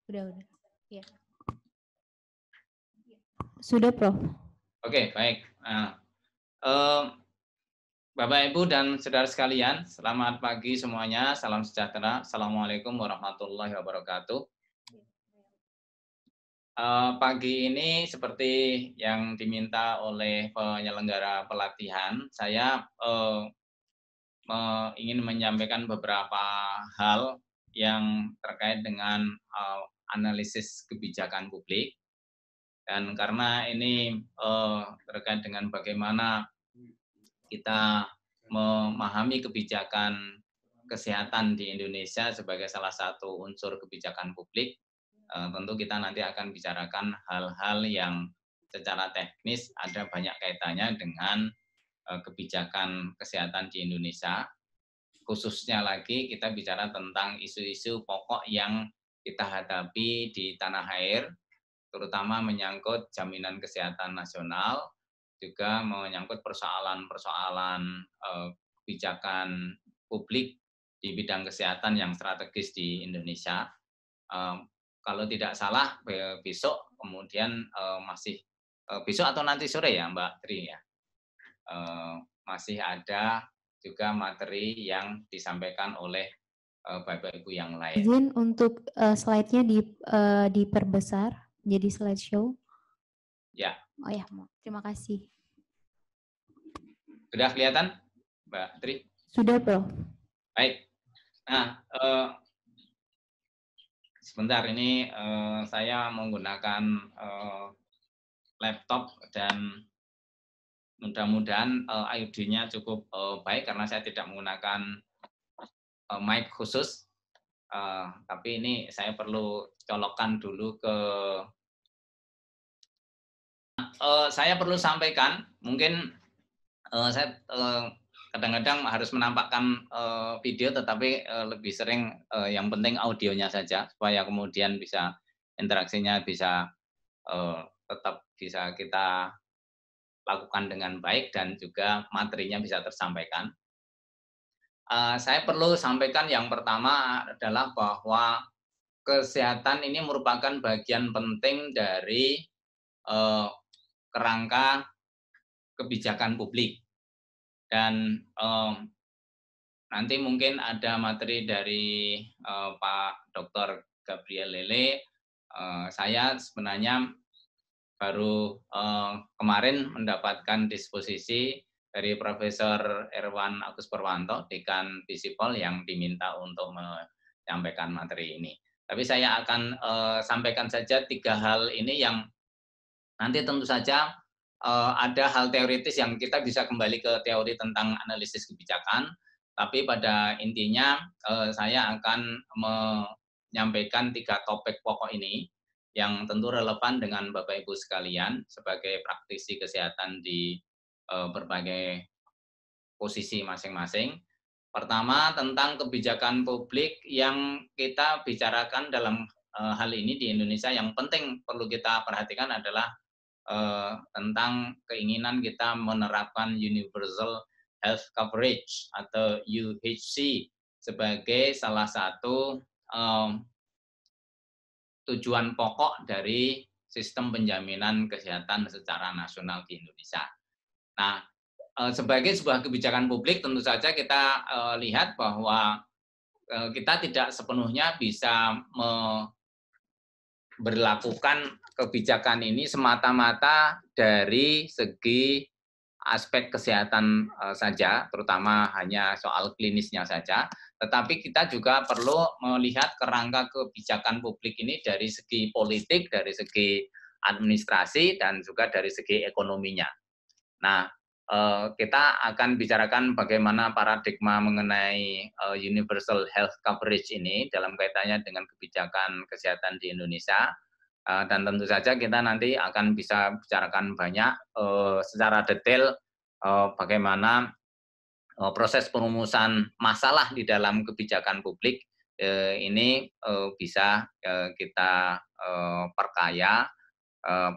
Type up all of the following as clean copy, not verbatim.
Udah. Ya. Sudah, Prof. Oke, baik. Nah, Bapak, Ibu, dan saudara sekalian, selamat pagi semuanya. Salam sejahtera. Assalamualaikum warahmatullahi wabarakatuh. Pagi ini seperti yang diminta oleh penyelenggara pelatihan, saya ingin menyampaikan beberapa hal yang terkait dengan analisis kebijakan publik. Dan karena ini terkait dengan bagaimana kita memahami kebijakan kesehatan di Indonesia sebagai salah satu unsur kebijakan publik, tentu kita nanti akan bicarakan hal-hal yang secara teknis ada banyak kaitannya dengan kebijakan kesehatan di Indonesia. Khususnya lagi kita bicara tentang isu-isu pokok yang kita hadapi di tanah air, terutama menyangkut jaminan kesehatan nasional, juga menyangkut persoalan-persoalan kebijakan publik di bidang kesehatan yang strategis di Indonesia. Kalau tidak salah besok kemudian besok atau nanti sore ya Mbak Tri ya, masih ada juga materi yang disampaikan oleh Bapak Ibu yang lain. Izin untuk slide-nya diperbesar jadi slideshow. Ya. Oh ya, terima kasih. Sudah kelihatan, Mbak Tri? Sudah, Prof. Baik. Nah, sebentar ini saya menggunakan laptop dan mudah-mudahan audio-nya cukup baik karena saya tidak menggunakan mic khusus. Tapi ini saya perlu colokkan dulu ke saya perlu sampaikan, mungkin saya kadang-kadang harus menampakkan video, tetapi lebih sering yang penting audionya saja, supaya kemudian bisa interaksinya bisa tetap bisa kita lakukan dengan baik dan juga materinya bisa tersampaikan. Saya perlu sampaikan yang pertama adalah bahwa kesehatan ini merupakan bagian penting dari kerangka kebijakan publik. Dan nanti mungkin ada materi dari Pak Dr. Gabriel Lele. Saya sebenarnya baru kemarin mendapatkan disposisi dari Profesor Erwan Agus Purwanto, Dekan Visipol, yang diminta untuk menyampaikan materi ini. Tapi saya akan sampaikan saja 3 hal ini yang nanti tentu saja ada hal teoritis yang kita bisa kembali ke teori tentang analisis kebijakan, tapi pada intinya saya akan menyampaikan 3 topik pokok ini yang tentu relevan dengan Bapak Ibu sekalian sebagai praktisi kesehatan di berbagai posisi masing-masing. Pertama, tentang kebijakan publik yang kita bicarakan dalam hal ini di Indonesia, yang penting perlu kita perhatikan adalah tentang keinginan kita menerapkan Universal Health Coverage atau UHC sebagai salah satu tujuan pokok dari sistem penjaminan kesehatan secara nasional di Indonesia. Nah, sebagai sebuah kebijakan publik tentu saja kita lihat bahwa kita tidak sepenuhnya bisa berlakukan kebijakan ini semata-mata dari segi aspek kesehatan saja, terutama hanya soal klinisnya saja, tetapi kita juga perlu melihat kerangka kebijakan publik ini dari segi politik, dari segi administrasi, dan juga dari segi ekonominya. Nah, kita akan bicarakan bagaimana paradigma mengenai Universal Health Coverage ini dalam kaitannya dengan kebijakan kesehatan di Indonesia. Dan tentu saja kita nanti akan bisa bicarakan banyak secara detail bagaimana proses perumusan masalah di dalam kebijakan publik ini bisa kita perkaya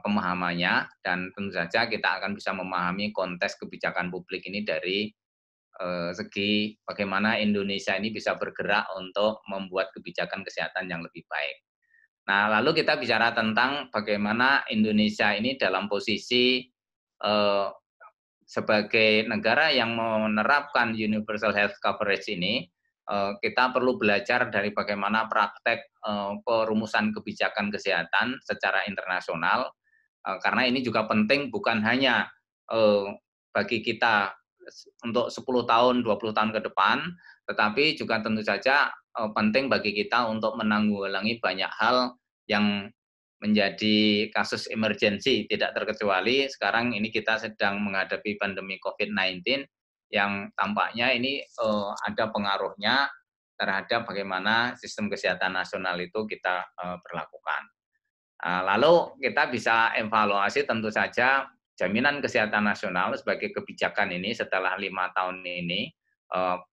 pemahamannya, dan tentu saja kita akan bisa memahami konteks kebijakan publik ini dari segi bagaimana Indonesia ini bisa bergerak untuk membuat kebijakan kesehatan yang lebih baik. Nah, lalu kita bicara tentang bagaimana Indonesia ini dalam posisi sebagai negara yang menerapkan universal health coverage ini, kita perlu belajar dari bagaimana praktek perumusan kebijakan kesehatan secara internasional, karena ini juga penting bukan hanya bagi kita untuk 10 tahun, 20 tahun ke depan, tetapi juga tentu saja penting bagi kita untuk menanggulangi banyak hal yang menjadi kasus emergensi. Tidak terkecuali sekarang ini kita sedang menghadapi pandemi COVID-19 yang tampaknya ini ada pengaruhnya terhadap bagaimana sistem kesehatan nasional itu kita berlakukan. Lalu kita bisa evaluasi tentu saja jaminan kesehatan nasional sebagai kebijakan ini setelah 5 tahun ini,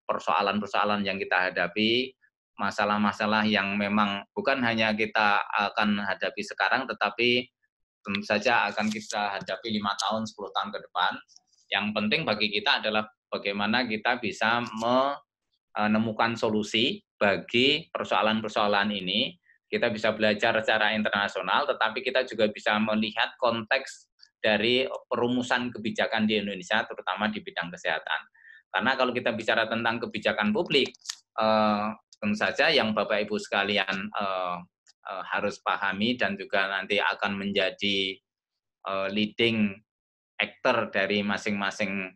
persoalan-persoalan yang kita hadapi, masalah-masalah yang memang bukan hanya kita akan hadapi sekarang, tetapi tentu saja akan kita hadapi 5 tahun, 10 tahun ke depan. Yang penting bagi kita adalah bagaimana kita bisa menemukan solusi bagi persoalan-persoalan ini. Kita bisa belajar secara internasional, tetapi kita juga bisa melihat konteks dari perumusan kebijakan di Indonesia, terutama di bidang kesehatan. Karena kalau kita bicara tentang kebijakan publik, tentu saja yang Bapak Ibu sekalian harus pahami dan juga nanti akan menjadi leading actor dari masing-masing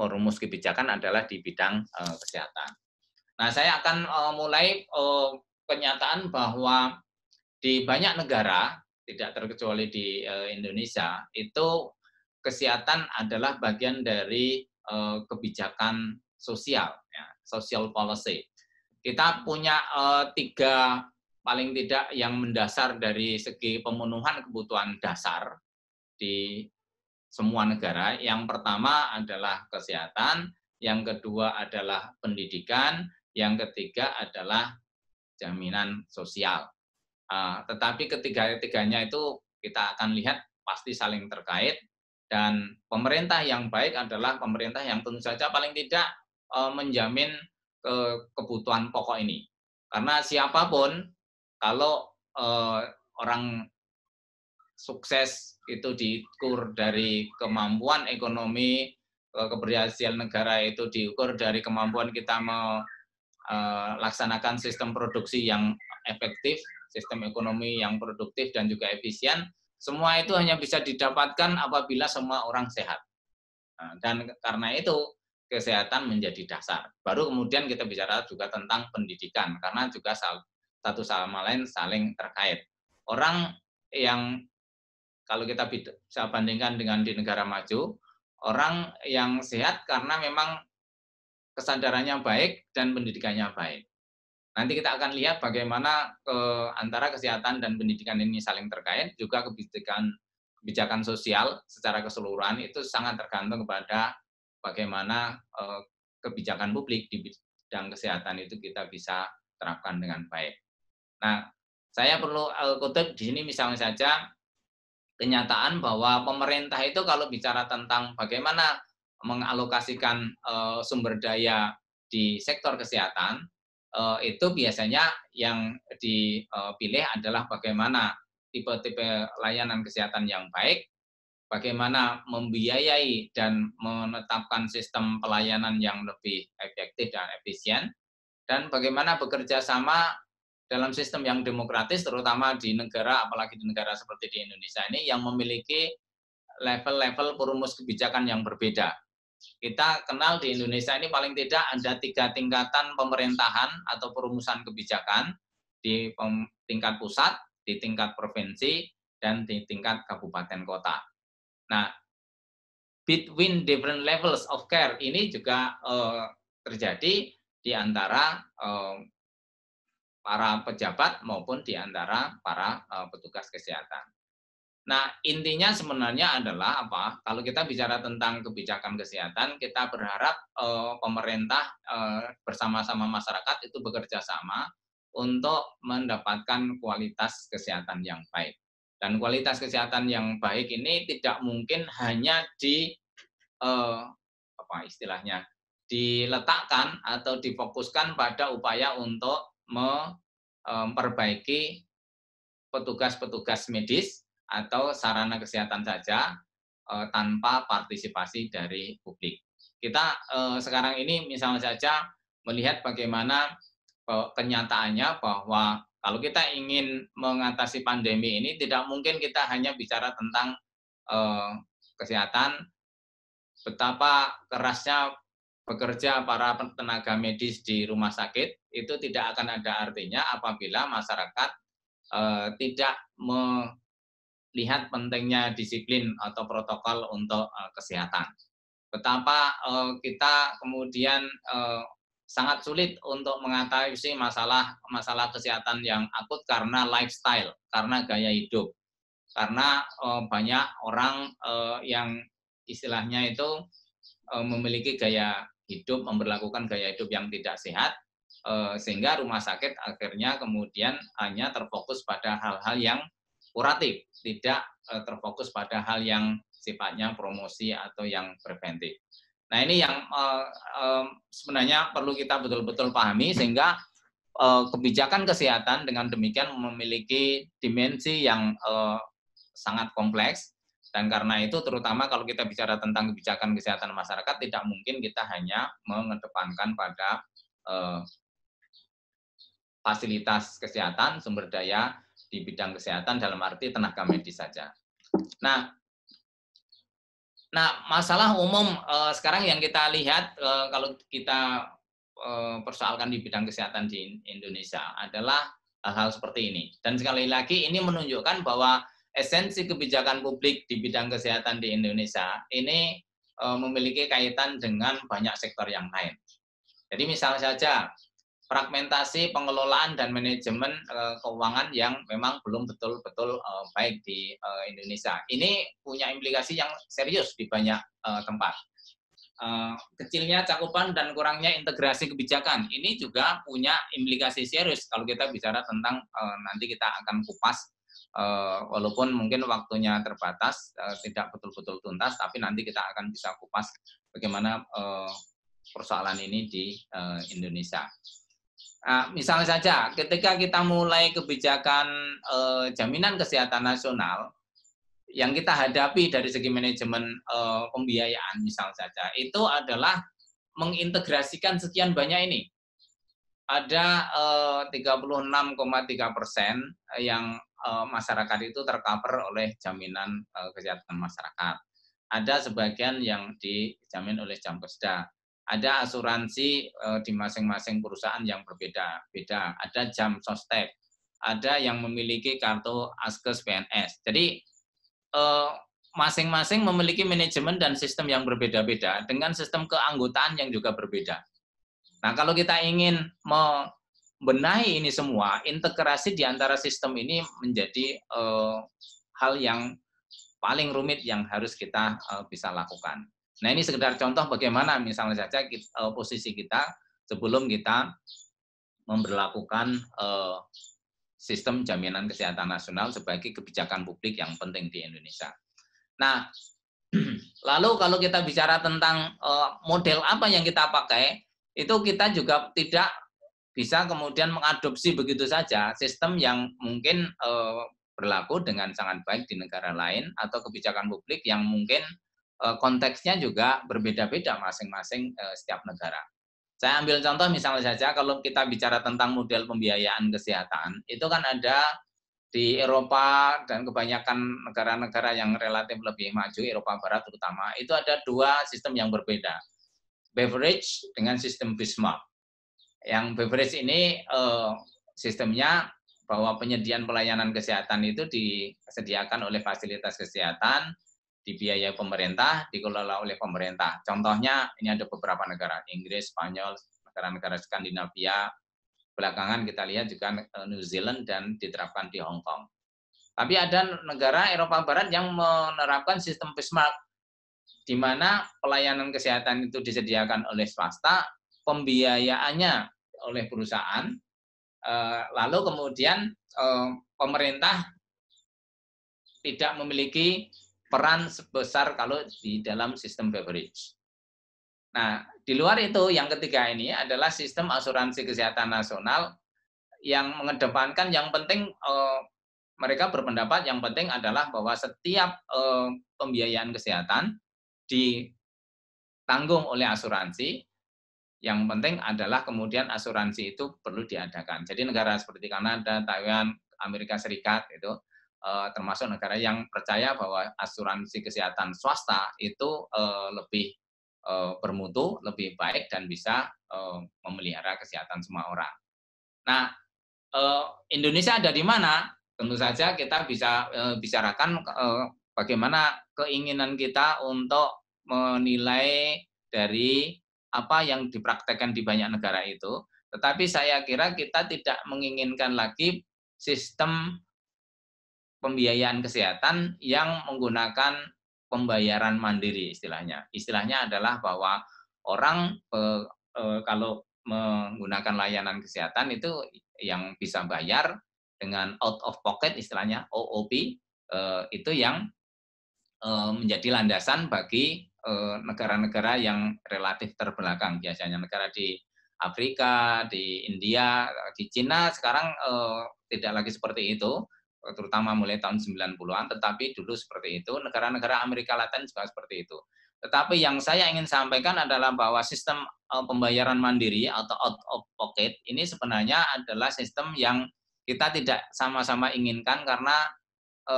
merumus kebijakan adalah di bidang kesehatan. Nah, saya akan mulai kenyataan bahwa di banyak negara, tidak terkecuali di Indonesia, itu kesehatan adalah bagian dari kebijakan sosial, ya, social policy. Kita punya tiga paling tidak yang mendasar dari segi pemenuhan kebutuhan dasar di semua negara. Yang pertama adalah kesehatan, yang kedua adalah pendidikan, yang ketiga adalah jaminan sosial. Tetapi ketiga-tiganya itu kita akan lihat pasti saling terkait, dan pemerintah yang baik adalah pemerintah yang tentu saja paling tidak menjamin kebutuhan pokok ini. Karena siapapun, kalau orang sukses itu diukur dari kemampuan ekonomi, keberhasilan negara itu diukur dari kemampuan kita melaksanakan sistem produksi yang efektif, sistem ekonomi yang produktif dan juga efisien. Semua itu hanya bisa didapatkan apabila semua orang sehat. Dan karena itu kesehatan menjadi dasar. Baru kemudian kita bicara juga tentang pendidikan, karena juga satu sama lain saling terkait. Orang yang kalau kita bisa bandingkan dengan di negara maju, orang yang sehat karena memang kesadarannya baik dan pendidikannya baik. Nanti kita akan lihat bagaimana antara kesehatan dan pendidikan ini saling terkait, juga kebijakan sosial secara keseluruhan itu sangat tergantung kepada bagaimana kebijakan publik di bidang kesehatan itu kita bisa terapkan dengan baik. Nah, saya perlu kutip di sini misalnya saja kenyataan bahwa pemerintah itu kalau bicara tentang bagaimana mengalokasikan sumber daya di sektor kesehatan, itu biasanya yang dipilih adalah bagaimana tipe-tipe layanan kesehatan yang baik, bagaimana membiayai dan menetapkan sistem pelayanan yang lebih efektif dan efisien, dan bagaimana bekerja sama dalam sistem yang demokratis, terutama di negara, apalagi di negara seperti di Indonesia ini, yang memiliki level-level perumus kebijakan yang berbeda. Kita kenal di Indonesia ini paling tidak ada 3 tingkatan pemerintahan atau perumusan kebijakan, di tingkat pusat, di tingkat provinsi, dan di tingkat kabupaten kota. Nah, between different levels of care ini juga terjadi di antara para pejabat maupun di antara para petugas kesehatan. Nah, intinya sebenarnya adalah apa? Kalau kita bicara tentang kebijakan kesehatan, kita berharap pemerintah bersama-sama masyarakat itu bekerja sama untuk mendapatkan kualitas kesehatan yang baik. Dan kualitas kesehatan yang baik ini tidak mungkin hanya apa istilahnya, diletakkan atau difokuskan pada upaya untuk memperbaiki petugas-petugas medis atau sarana kesehatan saja tanpa partisipasi dari publik. Kita sekarang ini misalnya saja melihat bagaimana kenyataannya bahwa kalau kita ingin mengatasi pandemi ini tidak mungkin kita hanya bicara tentang kesehatan, betapa kerasnya bekerja para tenaga medis di rumah sakit, itu tidak akan ada artinya apabila masyarakat tidak melihat pentingnya disiplin atau protokol untuk kesehatan. Betapa kita kemudian sangat sulit untuk mengatasi masalah kesehatan yang akut karena lifestyle, karena gaya hidup. Karena banyak orang yang istilahnya itu memiliki gaya hidup, memperlakukan gaya hidup yang tidak sehat, sehingga rumah sakit akhirnya kemudian hanya terfokus pada hal-hal yang kuratif, tidak terfokus pada hal yang sifatnya promosi atau yang preventif. Nah ini yang sebenarnya perlu kita betul-betul pahami sehingga kebijakan kesehatan dengan demikian memiliki dimensi yang sangat kompleks. Dan karena itu terutama kalau kita bicara tentang kebijakan kesehatan masyarakat tidak mungkin kita hanya mengedepankan pada fasilitas kesehatan, sumber daya di bidang kesehatan dalam arti tenaga medis saja. Nah masalah umum sekarang yang kita lihat kalau kita persoalkan di bidang kesehatan di Indonesia adalah hal-hal seperti ini. Dan sekali lagi ini menunjukkan bahwa esensi kebijakan publik di bidang kesehatan di Indonesia ini memiliki kaitan dengan banyak sektor yang lain. Jadi misalnya saja fragmentasi pengelolaan dan manajemen keuangan yang memang belum betul-betul baik di Indonesia. Ini punya implikasi yang serius di banyak tempat. Kecilnya cakupan dan kurangnya integrasi kebijakan. Ini juga punya implikasi serius kalau kita bicara tentang nanti kita akan kupas walaupun mungkin waktunya terbatas, tidak betul-betul tuntas, tapi nanti kita akan bisa kupas bagaimana persoalan ini di Indonesia. Misalnya saja, ketika kita mulai kebijakan jaminan kesehatan nasional, yang kita hadapi dari segi manajemen pembiayaan misalnya saja, itu adalah mengintegrasikan sekian banyak ini. Ada 36,3% yang masyarakat itu tercover oleh jaminan kesehatan masyarakat. Ada sebagian yang dijamin oleh Jamkesda. Ada asuransi di masing-masing perusahaan yang berbeda-beda. Ada jam sostek. Ada yang memiliki kartu Askes PNS. Jadi masing-masing memiliki manajemen dan sistem yang berbeda-beda dengan sistem keanggotaan yang juga berbeda. Nah, kalau kita ingin membenahi ini semua, integrasi di antara sistem ini menjadi hal yang paling rumit yang harus kita bisa lakukan. Nah, ini sekedar contoh bagaimana misalnya saja posisi kita sebelum kita memberlakukan sistem jaminan kesehatan nasional sebagai kebijakan publik yang penting di Indonesia. Nah, lalu kalau kita bicara tentang model apa yang kita pakai, itu kita juga tidak bisa kemudian mengadopsi begitu saja sistem yang mungkin berlaku dengan sangat baik di negara lain atau kebijakan publik yang mungkin konteksnya juga berbeda-beda masing-masing setiap negara. Saya ambil contoh misalnya saja kalau kita bicara tentang model pembiayaan kesehatan, itu kan ada di Eropa dan kebanyakan negara-negara yang relatif lebih maju, Eropa Barat terutama, itu ada dua sistem yang berbeda. Beverage dengan sistem Bismarck. Yang beverage ini sistemnya bahwa penyediaan pelayanan kesehatan itu disediakan oleh fasilitas kesehatan, dibiayai pemerintah, dikelola oleh pemerintah. Contohnya ini ada beberapa negara, Inggris, Spanyol, negara-negara Skandinavia, belakangan kita lihat juga New Zealand dan diterapkan di Hong Kong. Tapi ada negara Eropa Barat yang menerapkan sistem Bismarck, di mana pelayanan kesehatan itu disediakan oleh swasta, pembiayaannya oleh perusahaan, lalu kemudian pemerintah tidak memiliki peran sebesar kalau di dalam sistem beverage. Nah, di luar itu yang ketiga ini adalah sistem asuransi kesehatan nasional yang mengedepankan yang penting mereka berpendapat yang penting adalah bahwa setiap pembiayaan kesehatan ditanggung oleh asuransi. Yang penting adalah kemudian asuransi itu perlu diadakan. Jadi negara seperti Kanada, Taiwan, Amerika Serikat itu termasuk negara yang percaya bahwa asuransi kesehatan swasta itu lebih bermutu, lebih baik dan bisa memelihara kesehatan semua orang. Nah, Indonesia ada di mana? Tentu saja kita bisa bicarakan bagaimana keinginan kita untuk menilai dari apa yang dipraktekkan di banyak negara itu. Tetapi saya kira kita tidak menginginkan lagi sistem pembiayaan kesehatan yang menggunakan pembayaran mandiri istilahnya. Istilahnya adalah bahwa orang kalau menggunakan layanan kesehatan itu yang bisa bayar dengan out of pocket istilahnya OOP itu yang menjadi landasan bagi negara-negara yang relatif terbelakang, biasanya negara di Afrika, di India, di Cina sekarang tidak lagi seperti itu, terutama mulai tahun 90-an, tetapi dulu seperti itu, negara-negara Amerika Latin juga seperti itu. Tetapi yang saya ingin sampaikan adalah bahwa sistem pembayaran mandiri atau out of pocket ini sebenarnya adalah sistem yang kita tidak sama-sama inginkan karena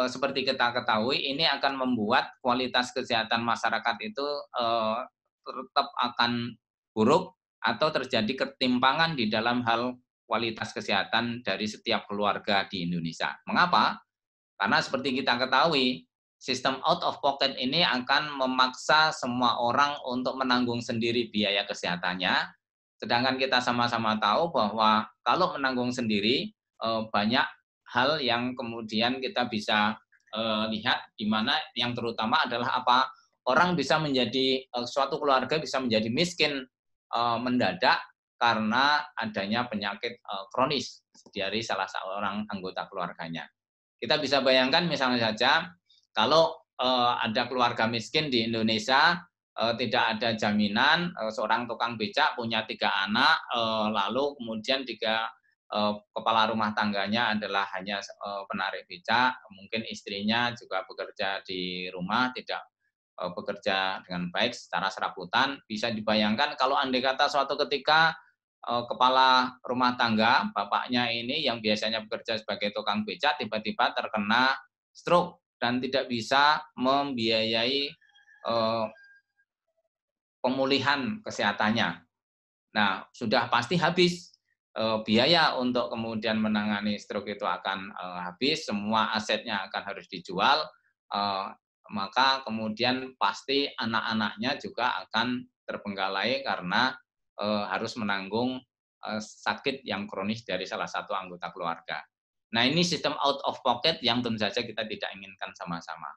seperti kita ketahui ini akan membuat kualitas kesehatan masyarakat itu tetap akan buruk atau terjadi ketimpangan di dalam hal kualitas kesehatan dari setiap keluarga di Indonesia. Mengapa? Karena seperti kita ketahui, sistem out of pocket ini akan memaksa semua orang untuk menanggung sendiri biaya kesehatannya, sedangkan kita sama-sama tahu bahwa kalau menanggung sendiri banyak hal yang kemudian kita bisa lihat di mana yang terutama adalah apa orang bisa menjadi suatu keluarga bisa menjadi miskin mendadak karena adanya penyakit kronis dari salah seorang anggota keluarganya. Kita bisa bayangkan misalnya saja kalau ada keluarga miskin di Indonesia tidak ada jaminan seorang tukang becak punya 3 anak lalu kemudian 3 kepala rumah tangganya adalah hanya penarik becak, mungkin istrinya juga bekerja di rumah, tidak bekerja dengan baik secara serabutan. Bisa dibayangkan kalau andai kata suatu ketika kepala rumah tangga, bapaknya ini yang biasanya bekerja sebagai tukang becak, tiba-tiba terkena stroke dan tidak bisa membiayai pemulihan kesehatannya. Nah, sudah pasti habis biaya untuk kemudian menangani stroke itu akan habis, semua asetnya akan harus dijual, maka kemudian pasti anak-anaknya juga akan terbengkalai karena harus menanggung sakit yang kronis dari salah satu anggota keluarga. Nah, ini sistem out of pocket yang tentu saja kita tidak inginkan sama-sama.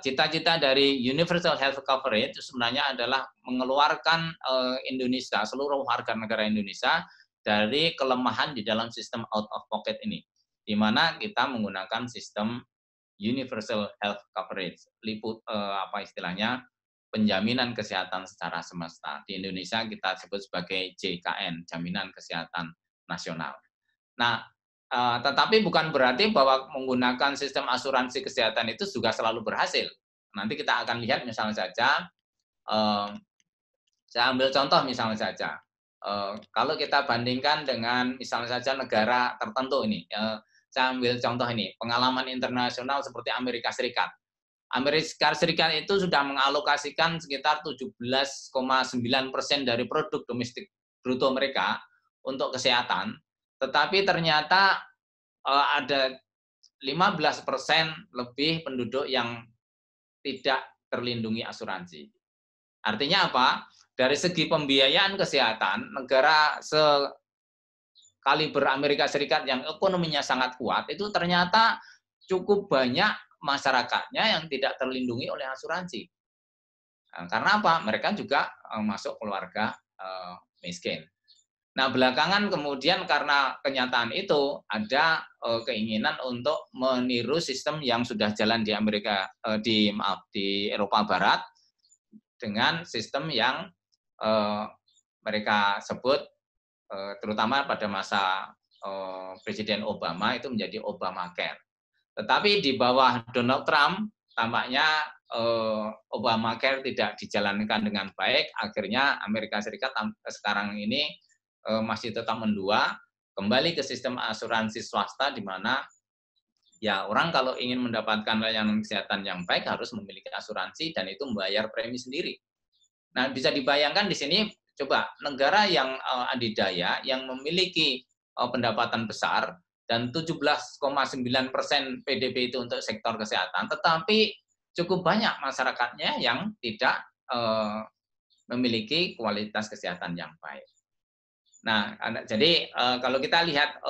Cita-cita dari Universal Health Coverage itu sebenarnya adalah mengeluarkan Indonesia, seluruh warga negara Indonesia dari kelemahan di dalam sistem out of pocket ini, di mana kita menggunakan sistem Universal Health Coverage, apa istilahnya penjaminan kesehatan secara semesta. Di Indonesia kita sebut sebagai JKN, Jaminan Kesehatan Nasional. Nah, tetapi bukan berarti bahwa menggunakan sistem asuransi kesehatan itu juga selalu berhasil. Nanti kita akan lihat misalnya saja, saya ambil contoh misalnya saja, kalau kita bandingkan dengan misalnya saja negara tertentu ini, saya ambil contoh ini, pengalaman internasional seperti Amerika Serikat. Amerika Serikat itu sudah mengalokasikan sekitar 17,9% dari produk domestik bruto mereka untuk kesehatan, tetapi ternyata ada 15% lebih penduduk yang tidak terlindungi asuransi. Artinya apa? Dari segi pembiayaan kesehatan, negara sekaliber Amerika Serikat yang ekonominya sangat kuat, itu ternyata cukup banyak masyarakatnya yang tidak terlindungi oleh asuransi. Karena apa? Mereka juga masuk keluarga miskin. Nah, belakangan kemudian karena kenyataan itu ada keinginan untuk meniru sistem yang sudah jalan di Amerika di Eropa Barat dengan sistem yang mereka sebut terutama pada masa Presiden Obama itu menjadi Obamacare. Tetapi di bawah Donald Trump tampaknya Obamacare tidak dijalankan dengan baik. Akhirnya Amerika Serikat sekarang ini masih tetap mendua, kembali ke sistem asuransi swasta, di mana ya orang kalau ingin mendapatkan layanan kesehatan yang baik harus memiliki asuransi dan itu membayar premi sendiri. Nah, bisa dibayangkan di sini, coba negara yang adidaya, yang memiliki pendapatan besar, dan 17,9% PDB itu untuk sektor kesehatan, tetapi cukup banyak masyarakatnya yang tidak memiliki kualitas kesehatan yang baik. Nah, jadi kalau kita lihat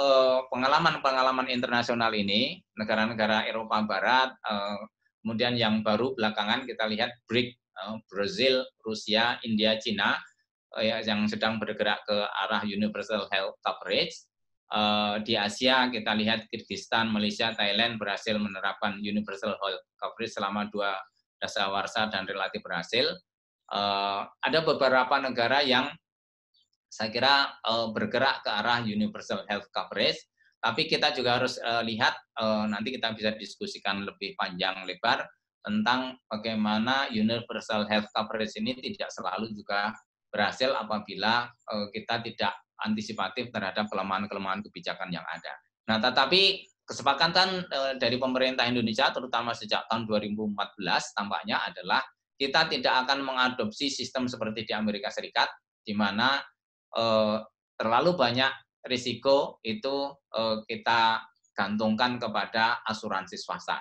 pengalaman-pengalaman internasional ini, negara-negara Eropa Barat, kemudian yang baru belakangan kita lihat BRIC, Brazil, Rusia, India, Cina, yang sedang bergerak ke arah universal health coverage. Di Asia kita lihat Kyrgyzstan, Malaysia, Thailand berhasil menerapkan universal health coverage selama 2 dasawarsa dan relatif berhasil. Ada beberapa negara yang saya kira bergerak ke arah universal health coverage, tapi kita juga harus lihat, nanti kita bisa diskusikan lebih panjang lebar tentang bagaimana universal health coverage ini tidak selalu juga berhasil apabila kita tidak antisipatif terhadap kelemahan-kelemahan kebijakan yang ada. Nah, tetapi kesepakatan dari pemerintah Indonesia, terutama sejak tahun 2014, tampaknya adalah kita tidak akan mengadopsi sistem seperti di Amerika Serikat, di mana terlalu banyak risiko itu kita gantungkan kepada asuransi swasta.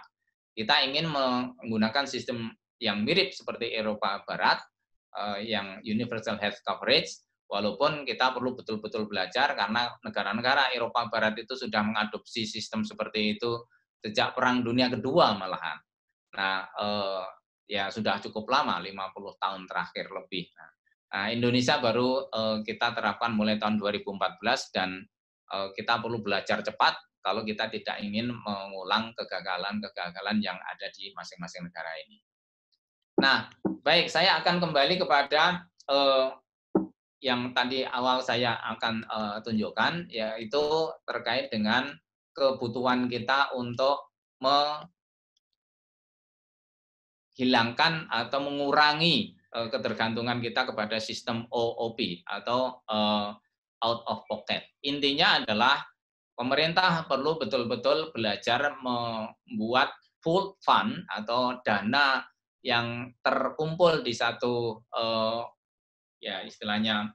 Kita ingin menggunakan sistem yang mirip seperti Eropa Barat, yang universal health coverage, walaupun kita perlu betul-betul belajar karena negara-negara Eropa Barat itu sudah mengadopsi sistem seperti itu sejak Perang Dunia Kedua malahan. Nah, ya sudah cukup lama, 50 tahun terakhir lebih. Nah, Indonesia baru kita terapkan mulai tahun 2014 dan kita perlu belajar cepat kalau kita tidak ingin mengulang kegagalan-kegagalan yang ada di masing-masing negara ini. Nah, baik, saya akan kembali kepada yang tadi awal saya akan tunjukkan, yaitu terkait dengan kebutuhan kita untuk menghilangkan atau mengurangi ketergantungan kita kepada sistem OOP atau out of pocket. Intinya adalah pemerintah perlu betul-betul belajar membuat pool fund atau dana yang terkumpul di satu ya istilahnya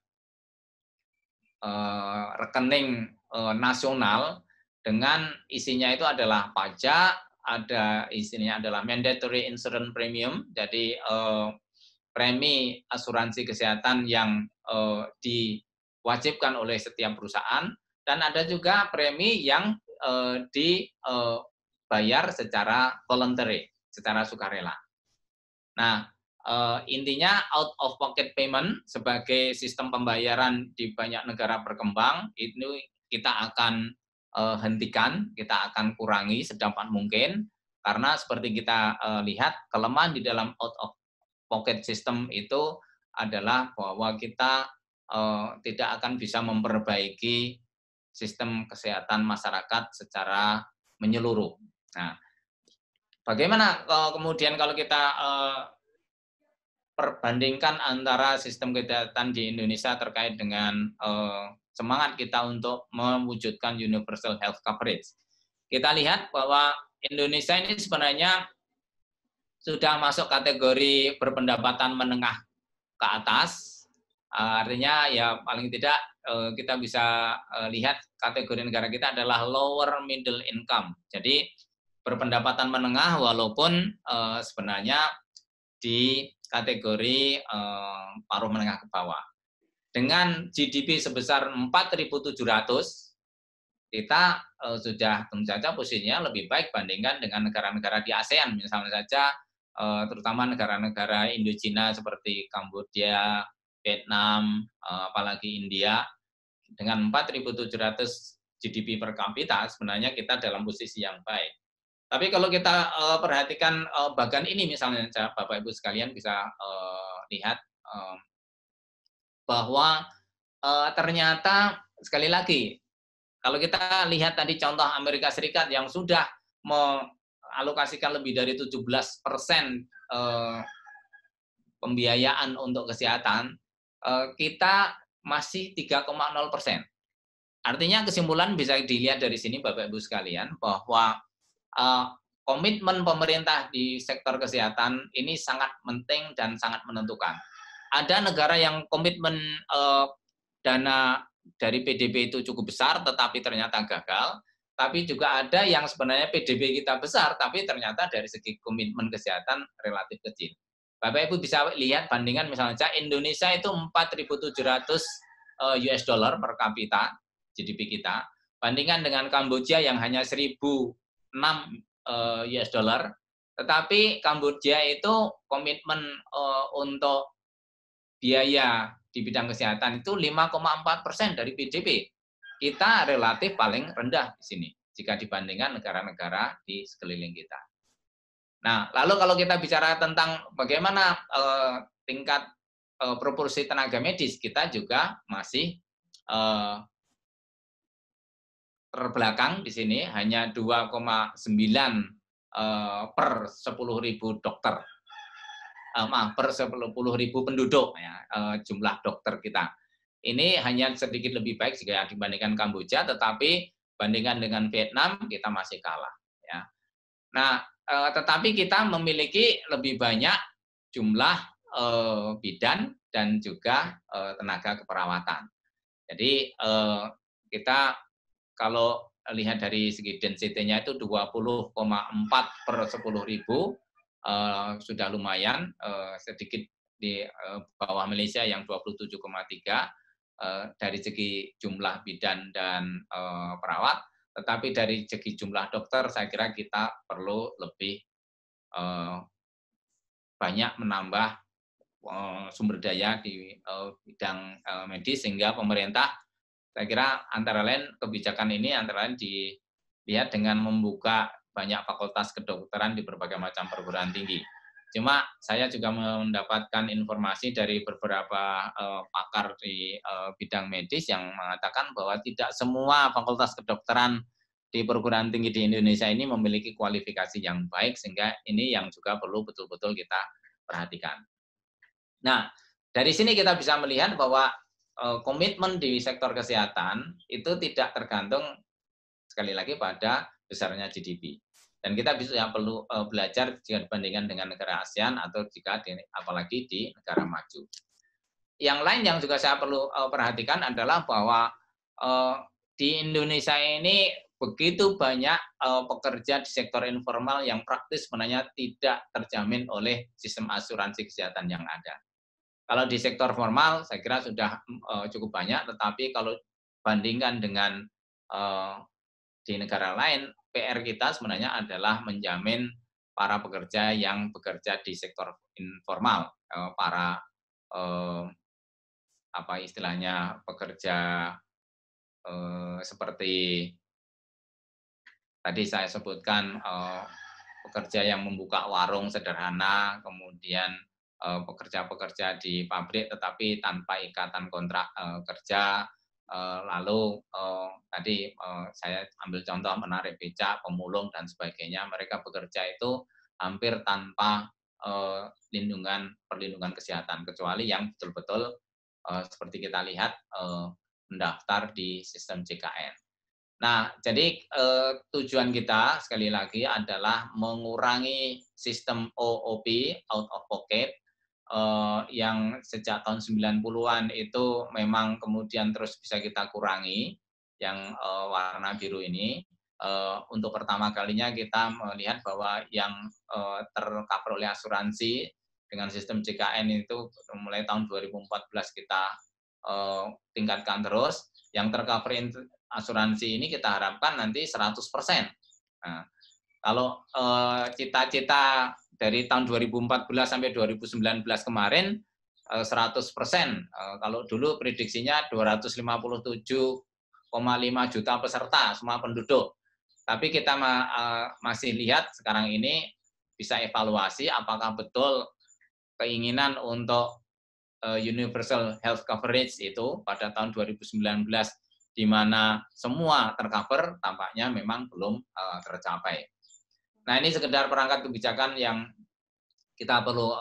rekening nasional dengan isinya itu adalah pajak, ada isinya adalah mandatory insurance premium, jadi premi asuransi kesehatan yang diwajibkan oleh setiap perusahaan, dan ada juga premi yang dibayar secara voluntary, secara sukarela. Nah, intinya out of pocket payment sebagai sistem pembayaran di banyak negara berkembang itu kita akan hentikan, kita akan kurangi sedapat mungkin, karena seperti kita lihat kelemahan di dalam out of pocket system itu adalah bahwa kita tidak akan bisa memperbaiki sistem kesehatan masyarakat secara menyeluruh. Nah, bagaimana kemudian kalau kita perbandingkan antara sistem kesehatan di Indonesia terkait dengan semangat kita untuk mewujudkan universal health coverage. Kita lihat bahwa Indonesia ini sebenarnya sudah masuk kategori berpendapatan menengah ke atas, artinya ya paling tidak kita bisa lihat kategori negara kita adalah lower middle income. Jadi berpendapatan menengah walaupun sebenarnya di kategori paruh menengah ke bawah. Dengan GDP sebesar 4.700, kita sudah tentu saja posisinya lebih baik bandingkan dengan negara-negara di ASEAN, misalnya saja terutama negara-negara Indochina seperti Kamboja, Vietnam, apalagi India. Dengan 4.700 GDP per kapita, sebenarnya kita dalam posisi yang baik. Tapi kalau kita perhatikan bagan ini misalnya, Bapak Ibu sekalian bisa lihat bahwa ternyata sekali lagi, kalau kita lihat tadi contoh Amerika Serikat yang sudah mengalokasikan lebih dari 17% pembiayaan untuk kesehatan, kita masih 3,0%. Artinya kesimpulan bisa dilihat dari sini Bapak Ibu sekalian bahwa komitmen pemerintah di sektor kesehatan ini sangat penting dan sangat menentukan. Ada negara yang komitmen dana dari PDB itu cukup besar tetapi ternyata gagal, tapi juga ada yang sebenarnya PDB kita besar tapi ternyata dari segi komitmen kesehatan relatif kecil. Bapak Ibu bisa lihat bandingan misalnya Indonesia itu 4.700 US dollar per kapita GDP kita, bandingkan dengan Kamboja yang hanya 1.006 US dollar, tetapi Kamboja itu komitmen untuk biaya di bidang kesehatan itu 5,4% dari PDB. Kita relatif paling rendah di sini jika dibandingkan negara-negara di sekeliling kita. Nah, lalu kalau kita bicara tentang bagaimana tingkat proporsi tenaga medis, kita juga masih terbelakang di sini, hanya 2,9 per 10.000 dokter. Per 10.000 penduduk ya, jumlah dokter kita. Ini hanya sedikit lebih baik jika dibandingkan Kamboja, tetapi bandingkan dengan Vietnam kita masih kalah. Ya. Nah, tetapi kita memiliki lebih banyak jumlah bidan dan juga tenaga keperawatan. Jadi kita kalau lihat dari segi density-nya itu 20,4 per 10.000, sudah lumayan, sedikit di bawah Malaysia yang 27,3 dari segi jumlah bidan dan perawat, tetapi dari segi jumlah dokter saya kira kita perlu lebih banyak menambah sumber daya di bidang medis, sehingga pemerintah saya kira antara lain kebijakan ini antara lain dilihat dengan membuka banyak fakultas kedokteran di berbagai macam perguruan tinggi. Cuma saya juga mendapatkan informasi dari beberapa pakar di bidang medis yang mengatakan bahwa tidak semua fakultas kedokteran di perguruan tinggi di Indonesia ini memiliki kualifikasi yang baik, sehingga ini yang juga perlu betul-betul kita perhatikan. Nah, dari sini kita bisa melihat bahwa komitmen di sektor kesehatan itu tidak tergantung sekali lagi pada besarnya GDP. Dan kita bisa perlu belajar jika dibandingkan dengan negara ASEAN atau jika apalagi di negara maju. Yang lain yang juga saya perlu perhatikan adalah bahwa di Indonesia ini begitu banyak pekerja di sektor informal yang praktis sebenarnya tidak terjamin oleh sistem asuransi kesehatan yang ada. Kalau di sektor formal saya kira sudah cukup banyak, tetapi kalau bandingkan dengan di negara lain, PR kita sebenarnya adalah menjamin para pekerja yang bekerja di sektor informal, para apa istilahnya pekerja seperti tadi saya sebutkan pekerja yang membuka warung sederhana, kemudian pekerja-pekerja di pabrik tetapi tanpa ikatan kontrak kerja, lalu tadi saya ambil contoh menarik becak, pemulung dan sebagainya, mereka bekerja itu hampir tanpa perlindungan kesehatan, kecuali yang betul-betul seperti kita lihat mendaftar di sistem JKN. Nah, jadi tujuan kita sekali lagi adalah mengurangi sistem OOP, out of pocket, yang sejak tahun 90-an itu memang kemudian terus bisa kita kurangi, yang warna biru ini. Untuk pertama kalinya kita melihat bahwa yang tercover oleh asuransi dengan sistem JKN itu mulai tahun 2014 kita tingkatkan terus, yang tercover asuransi ini kita harapkan nanti 100%. Nah, kalau cita-cita dari tahun 2014 sampai 2019 kemarin 100%. Kalau dulu prediksinya 257,5 juta peserta semua penduduk. Tapi kita masih lihat sekarang ini bisa evaluasi apakah betul keinginan untuk universal health coverage itu pada tahun 2019 di mana semua tercover tampaknya memang belum tercapai. Nah, ini sekedar perangkat kebijakan yang kita perlu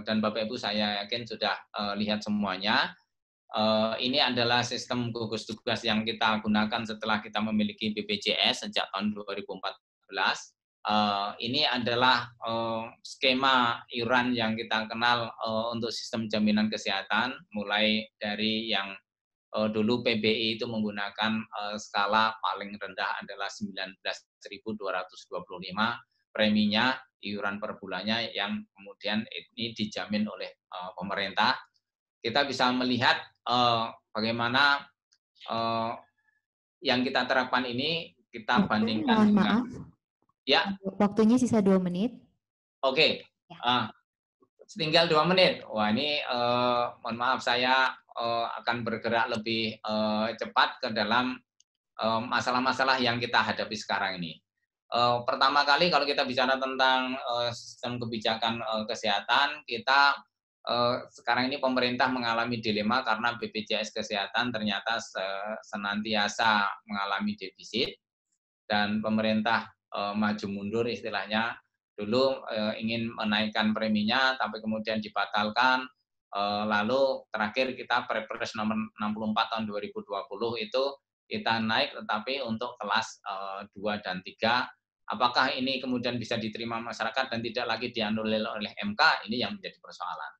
dan Bapak Ibu saya yakin sudah lihat semuanya. Ini adalah sistem gugus tugas yang kita gunakan setelah kita memiliki BPJS sejak tahun 2014. Ini adalah skema iuran yang kita kenal untuk sistem jaminan kesehatan, mulai dari yang dulu PBI itu menggunakan skala paling rendah adalah 19.225 preminya iuran per bulannya yang kemudian ini dijamin oleh pemerintah. Kita bisa melihat bagaimana yang kita terapkan ini kita bandingkan Mohon dengan maaf, ya. waktunya sisa 2 menit. Oke. Tinggal 2 menit. Wah, ini mohon maaf saya akan bergerak lebih cepat ke dalam masalah-masalah yang kita hadapi sekarang ini. Pertama kali kalau kita bicara tentang sistem kebijakan kesehatan, kita sekarang ini pemerintah mengalami dilema karena BPJS Kesehatan ternyata senantiasa mengalami defisit dan pemerintah maju mundur istilahnya. Dulu ingin menaikkan preminya tapi kemudian dibatalkan. Lalu terakhir kita Perpres nomor 64 tahun 2020 itu kita naik tetapi untuk kelas 2 dan 3. Apakah ini kemudian bisa diterima masyarakat dan tidak lagi dianulir oleh MK? Ini yang menjadi persoalan.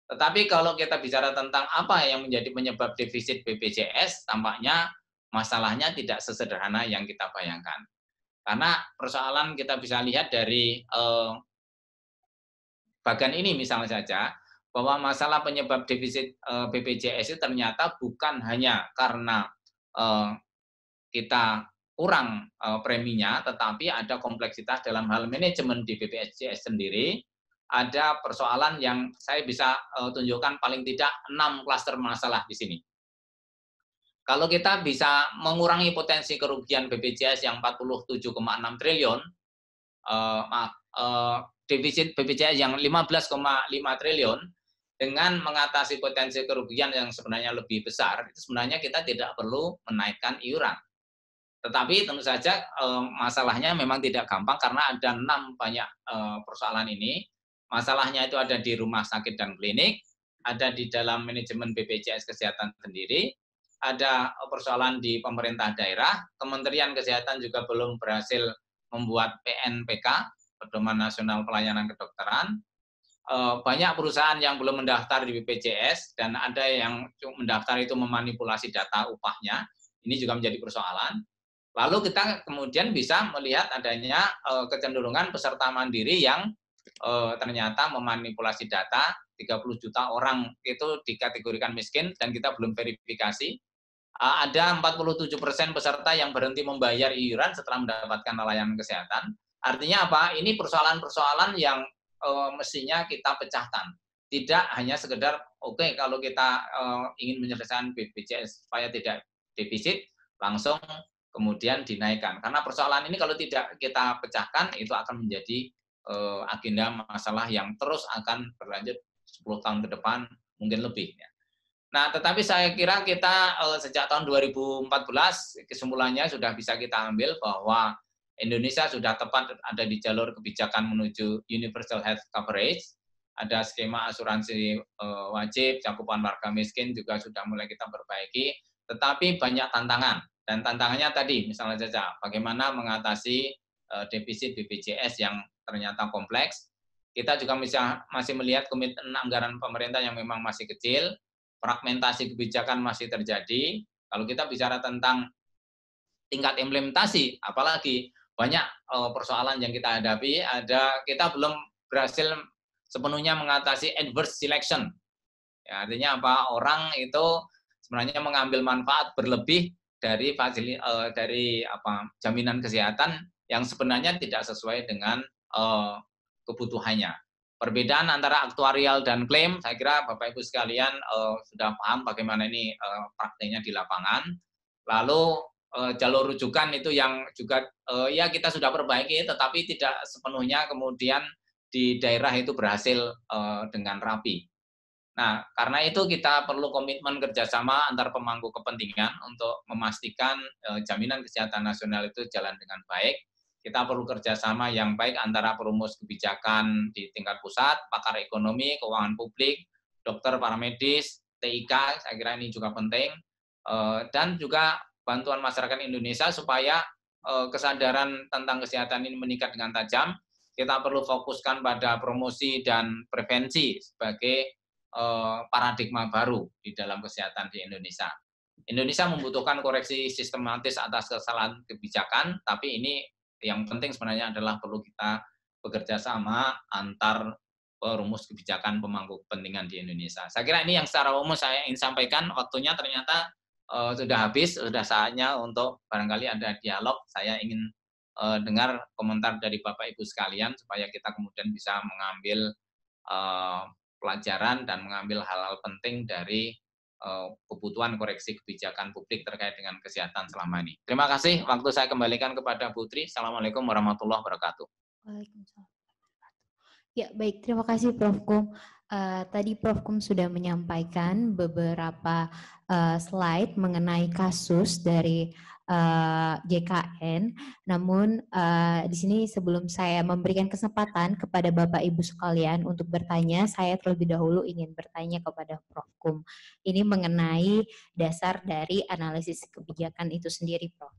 Tetapi kalau kita bicara tentang apa yang menjadi penyebab defisit BPJS, tampaknya masalahnya tidak sesederhana yang kita bayangkan. Karena persoalan kita bisa lihat dari bagan ini misalnya saja, bahwa masalah penyebab defisit BPJS itu ternyata bukan hanya karena kita kurang preminya, tetapi ada kompleksitas dalam hal manajemen di BPJS sendiri. Ada persoalan yang saya bisa tunjukkan paling tidak 6 klaster masalah di sini. Kalau kita bisa mengurangi potensi kerugian BPJS yang 47,6 triliun, defisit BPJS yang 15,5 triliun, dengan mengatasi potensi kerugian yang sebenarnya lebih besar, itu sebenarnya kita tidak perlu menaikkan iuran. Tetapi tentu saja masalahnya memang tidak gampang karena ada 6 banyak persoalan ini. Masalahnya itu ada di rumah sakit dan klinik, ada di dalam manajemen BPJS Kesehatan sendiri, ada persoalan di pemerintah daerah, Kementerian Kesehatan juga belum berhasil membuat PNPK, Pedoman Nasional Pelayanan Kedokteran. Banyak perusahaan yang belum mendaftar di BPJS dan ada yang mendaftar itu memanipulasi data upahnya. Ini juga menjadi persoalan. Lalu kita kemudian bisa melihat adanya kecenderungan peserta mandiri yang ternyata memanipulasi data. 30 juta orang itu dikategorikan miskin dan kita belum verifikasi. Ada 47% peserta yang berhenti membayar iuran setelah mendapatkan layanan kesehatan. Artinya apa? Ini persoalan-persoalan yang mestinya kita pecahkan. Tidak hanya sekedar kalau kita ingin menyelesaikan BPJS supaya tidak defisit, langsung kemudian dinaikkan. Karena persoalan ini kalau tidak kita pecahkan, itu akan menjadi agenda masalah yang terus akan berlanjut 10 tahun ke depan, mungkin lebih. Ya. Nah, tetapi saya kira kita sejak tahun 2014, kesimpulannya sudah bisa kita ambil bahwa Indonesia sudah tepat ada di jalur kebijakan menuju universal health coverage, ada skema asuransi wajib, cakupan warga miskin juga sudah mulai kita perbaiki, tetapi banyak tantangan. Dan tantangannya tadi, misalnya saja, bagaimana mengatasi defisit BPJS yang ternyata kompleks. Kita juga masih melihat komitmen anggaran pemerintah yang memang masih kecil, fragmentasi kebijakan masih terjadi. Kalau kita bicara tentang tingkat implementasi, apalagi banyak persoalan yang kita hadapi, kita belum berhasil sepenuhnya mengatasi adverse selection. Ya, artinya apa? Orang itu sebenarnya mengambil manfaat berlebih dari jaminan kesehatan yang sebenarnya tidak sesuai dengan kebutuhannya. Perbedaan antara aktuarial dan klaim, saya kira Bapak Ibu sekalian sudah paham bagaimana ini prakteknya di lapangan. Lalu jalur rujukan itu yang juga ya kita sudah perbaiki, tetapi tidak sepenuhnya kemudian di daerah itu berhasil dengan rapi. Nah, karena itu kita perlu komitmen kerjasama antar pemangku kepentingan untuk memastikan jaminan kesehatan nasional itu jalan dengan baik. kita perlu kerjasama yang baik antara perumus kebijakan di tingkat pusat, pakar ekonomi, keuangan publik, dokter, para medis, TIK, saya kira ini juga penting, dan juga bantuan masyarakat Indonesia supaya kesadaran tentang kesehatan ini meningkat dengan tajam. Kita perlu fokuskan pada promosi dan prevensi sebagai paradigma baru di dalam kesehatan di Indonesia. Indonesia membutuhkan koreksi sistematis atas kesalahan kebijakan, tapi ini yang penting sebenarnya adalah perlu kita bekerja sama antar perumus kebijakan pemangku kepentingan di Indonesia. Saya kira ini yang secara umum saya ingin sampaikan. Waktunya ternyata sudah habis, sudah saatnya untuk barangkali ada dialog. Saya ingin dengar komentar dari Bapak Ibu sekalian supaya kita kemudian bisa mengambil pelajaran dan mengambil hal-hal penting dari kebutuhan koreksi kebijakan publik terkait dengan kesehatan selama ini. Terima kasih. Waktu saya kembalikan kepada Putri. Assalamualaikum warahmatullahi wabarakatuh. Waalaikumsalam. Ya, baik. Terima kasih Prof. Kum. Tadi Prof. Kum sudah menyampaikan beberapa slide mengenai kasus dari JKN. Namun di sini sebelum saya memberikan kesempatan kepada Bapak Ibu sekalian untuk bertanya, saya terlebih dahulu ingin bertanya kepada Prof. Kum. Ini mengenai dasar dari analisis kebijakan itu sendiri, Prof.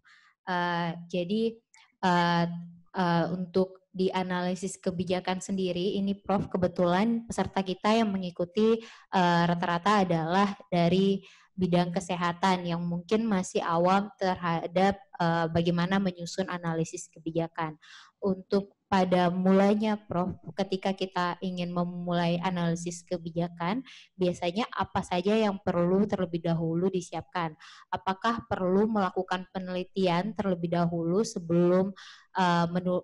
Jadi untuk di analisis kebijakan sendiri, ini Prof, kebetulan peserta kita yang mengikuti rata-rata adalah dari bidang kesehatan yang mungkin masih awam terhadap bagaimana menyusun analisis kebijakan. Untuk pada mulanya Prof, ketika kita ingin memulai analisis kebijakan, biasanya apa saja yang perlu terlebih dahulu disiapkan? Apakah perlu melakukan penelitian terlebih dahulu sebelum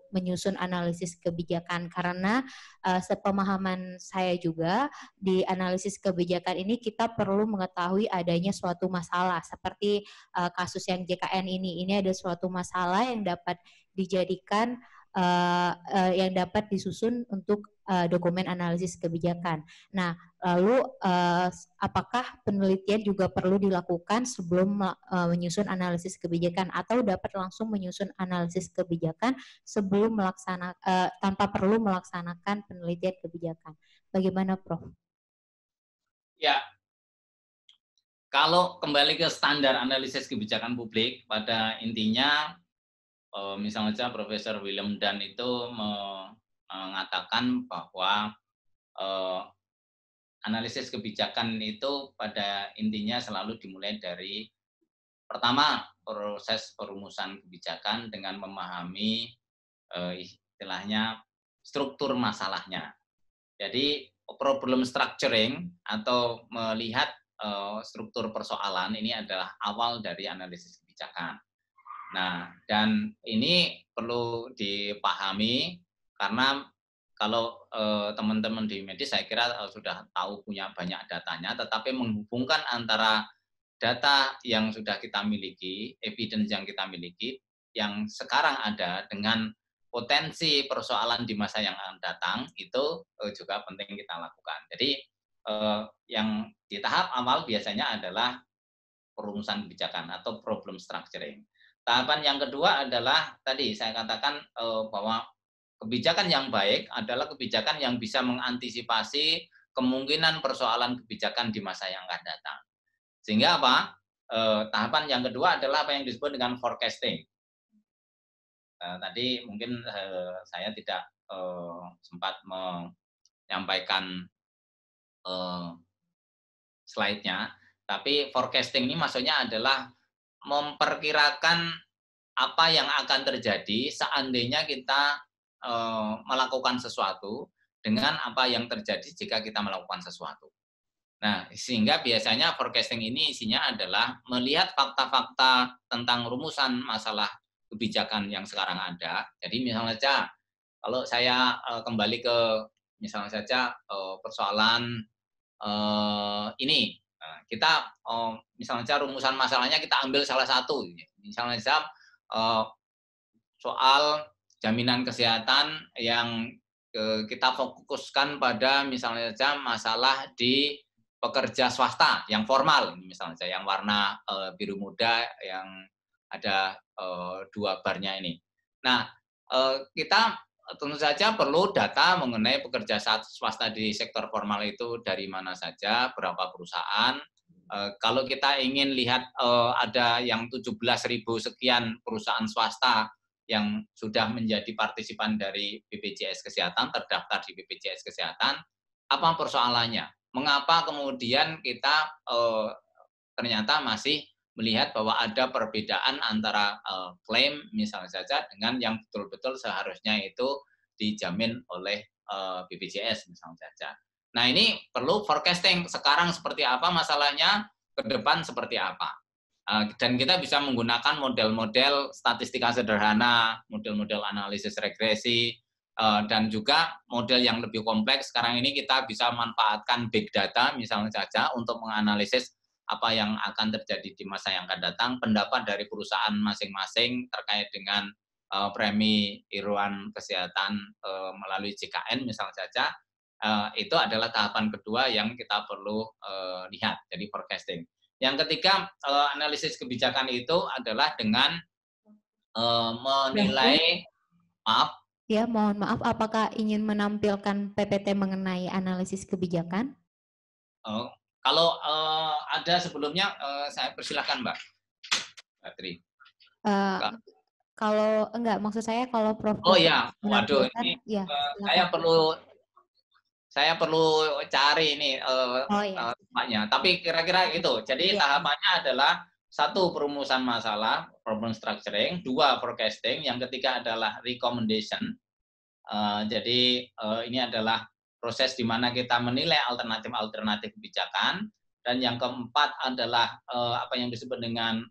menyusun analisis kebijakan? Karena sepemahaman saya juga di analisis kebijakan ini kita perlu mengetahui adanya suatu masalah seperti kasus yang JKN ini ada suatu masalah yang dapat dijadikan yang dapat disusun untuk dokumen analisis kebijakan. Nah, lalu apakah penelitian juga perlu dilakukan sebelum menyusun analisis kebijakan atau dapat langsung menyusun analisis kebijakan sebelum tanpa perlu melaksanakan penelitian kebijakan? Bagaimana, Prof? Ya, kalau kembali ke standar analisis kebijakan publik, pada intinya misalnya saja Profesor William Dunn itu mengatakan bahwa analisis kebijakan itu pada intinya selalu dimulai dari pertama proses perumusan kebijakan dengan memahami istilahnya struktur masalahnya. Jadi problem structuring atau melihat struktur persoalan ini adalah awal dari analisis kebijakan. Nah, dan ini perlu dipahami karena kalau teman-teman di medis saya kira sudah tahu punya banyak datanya, tetapi menghubungkan antara data yang sudah kita miliki, evidence yang kita miliki, yang sekarang ada dengan potensi persoalan di masa yang akan datang, itu juga penting kita lakukan. Jadi yang di tahap awal biasanya adalah perumusan kebijakan atau problem structuring. Tahapan yang kedua adalah tadi saya katakan bahwa kebijakan yang baik adalah kebijakan yang bisa mengantisipasi kemungkinan persoalan kebijakan di masa yang akan datang. Sehingga apa? Tahapan yang kedua adalah apa yang disebut dengan forecasting. Tadi mungkin saya tidak sempat menyampaikan slide-nya, tapi forecasting ini maksudnya adalah memperkirakan apa yang akan terjadi seandainya kita melakukan sesuatu dengan apa yang terjadi jika kita melakukan sesuatu. Nah, sehingga biasanya forecasting ini isinya adalah melihat fakta-fakta tentang rumusan masalah kebijakan yang sekarang ada. Jadi misalnya saja, kalau saya kembali ke misalnya saja persoalan ini, kita misalnya saja rumusan masalahnya kita ambil salah satu, misalnya saja soal jaminan kesehatan yang kita fokuskan pada misalnya saja masalah di pekerja swasta yang formal, misalnya saja yang warna biru muda yang ada 2 barnya ini. Nah, kita tentu saja perlu data mengenai pekerja swasta di sektor formal itu dari mana saja, berapa perusahaan. Kalau kita ingin lihat ada yang 17.000 sekian perusahaan swasta yang sudah menjadi partisipan dari BPJS Kesehatan, terdaftar di BPJS Kesehatan, apa persoalannya? Mengapa kemudian kita ternyata masih melihat bahwa ada perbedaan antara klaim misalnya saja dengan yang betul-betul seharusnya itu dijamin oleh BPJS misalnya saja. Nah ini perlu forecasting sekarang seperti apa masalahnya, ke depan seperti apa. Dan kita bisa menggunakan model-model statistika sederhana, model-model analisis regresi, dan juga model yang lebih kompleks. Sekarang ini kita bisa manfaatkan big data misalnya saja untuk menganalisis apa yang akan terjadi di masa yang akan datang, pendapat dari perusahaan masing-masing terkait dengan premi iuran kesehatan melalui JKN misalnya saja, itu adalah tahapan kedua yang kita perlu lihat, jadi forecasting. Yang ketiga, analisis kebijakan itu adalah dengan menilai, maaf. Ya, mohon maaf, apakah ingin menampilkan PPT mengenai analisis kebijakan? Kalau ada sebelumnya, saya persilahkan Mbak Tri. Kalau enggak, maksud saya kalau Prof. Oh ya, waduh, ini ya, saya perlu cari ini tempatnya. Tapi kira-kira itu. Jadi tahapannya adalah 1, perumusan masalah, problem structuring, 2, forecasting, yang ketiga adalah recommendation. Jadi ini adalah proses di mana kita menilai alternatif-alternatif kebijakan, dan yang keempat adalah apa yang disebut dengan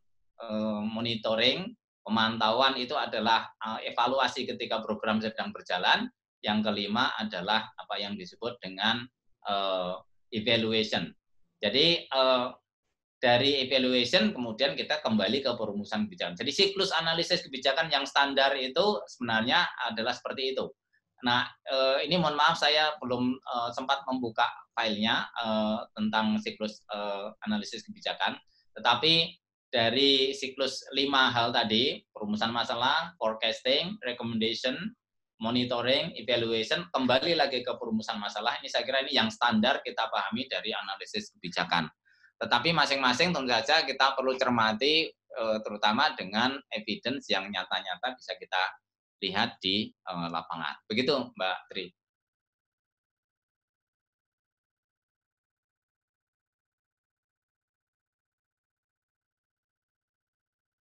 monitoring, pemantauan itu adalah evaluasi ketika program sedang berjalan. Yang kelima adalah apa yang disebut dengan evaluation. Jadi dari evaluation kemudian kita kembali ke perumusan kebijakan. Jadi siklus analisis kebijakan yang standar itu sebenarnya adalah seperti itu. Nah, ini mohon maaf saya belum sempat membuka filenya tentang siklus analisis kebijakan, tetapi dari siklus 5 hal tadi, perumusan masalah, forecasting, recommendation, monitoring, evaluation, kembali lagi ke perumusan masalah, ini saya kira ini yang standar kita pahami dari analisis kebijakan. Tetapi masing-masing tentu saja kita perlu cermati, terutama dengan evidence yang nyata-nyata bisa kita lihat di lapangan. Begitu Mbak Tri.